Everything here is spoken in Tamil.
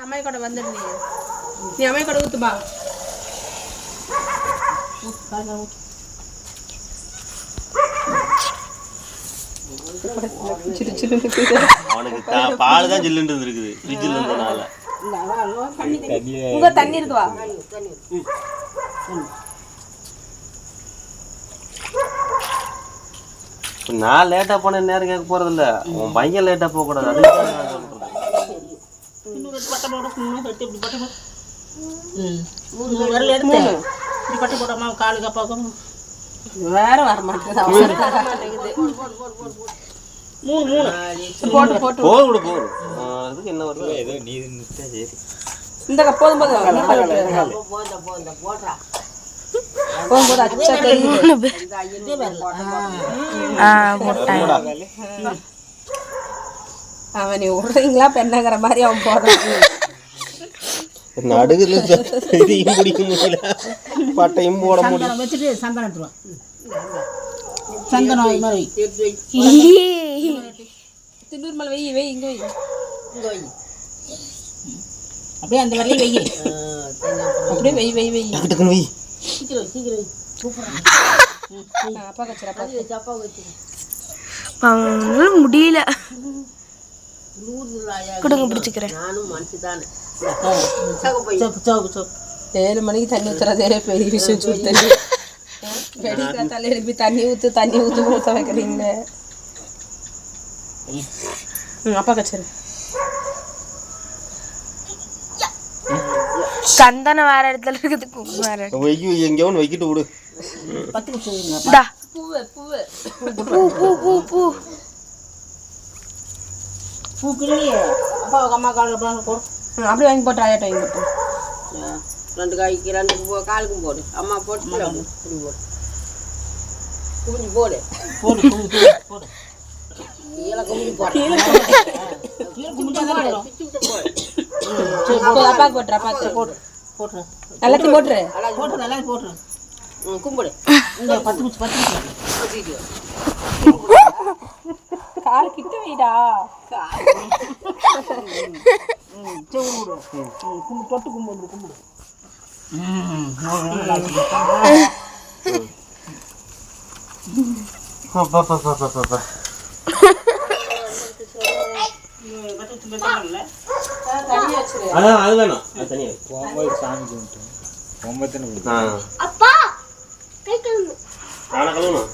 அம்மாய் கூட வந்துடுறீங்க. நீ அம்மாய் கூட ஊத்துப்பா. பால் தான் ஜில்லுன்னு இருக்குது ஃப்ரிட்ஜில் இருந்தனால. உங்க தண்ணி இருக்குவா? நான் லேட்டா போன நேரம் கேட்க போறது இல்ல, உன் பையன் லேட்டா போக கூடாது. அது வேற வர மாட்டேங்குது. போட்டு போட்டு போதும். அதுக்கு என்ன வருது? ஏதோ நீ சரி இந்த போதும் போதும் அவன் நீ விடுறீங்களா பெண்ணங்கிற மாதிரி அவன் போடுறான். நடுகுல இதையும் பிடிக்க முடியல, பட்டையும் போட முடியல. வச்சுட்டு சந்தனம் சந்தனம் மாதிரி தின்னூர் மலை வெய் வெய் இங்கே வெய் அப்படியே அந்த வரலையும் வெய் அப்படியே வெய் வெய் வெய் டக்குன்னு வெய். சீக்கிரம் சீக்கிரம் அப்பா கச்சிரா அப்பா வச்சு முடியல கொடுங்க பிடிச்சிக்கிறேன். நானும் மனசு தானே 7 மணிக்கு தண்ணி ஊற்றுறதே பெரிய விஷயம். சூடு தண்ணி வெடிக்கிற தலை எழுப்பி தண்ணி ஊற்ற வைக்கிறீங்க. அப்பா கச்சிரு சந்தனம் வேற இடத்துல இருக்குது, குங்குமம் வேற எங்கேயும் வைக்கிட்டு விடு. பூவு பூவு பூ பூக்கிலேயே அப்பா அம்மா காலில் போடு. அப்படி வாங்கி போட்டு ஆயாட்ட வாங்கி போட்டு 2 காய்க்கு 2 காலுக்கும் போடு. அம்மா போட்டு போடு குமிஞ்சு போடு போடு இதெல்லாம் குமிஞ்சு போடு. அப்பா போட்டுரு அப்பா போட்டு போட்டுரு எல்லாத்தையும் போட்டுரு போட்டுரு எல்லாத்தையும் போட்டுரு. கும்பிடு இந்த 10 நிமிஷம் கால் கிட்ட வைடா. தொட்டு கும்பிடு அது வேணும். அப்பா கை கழுவணும்.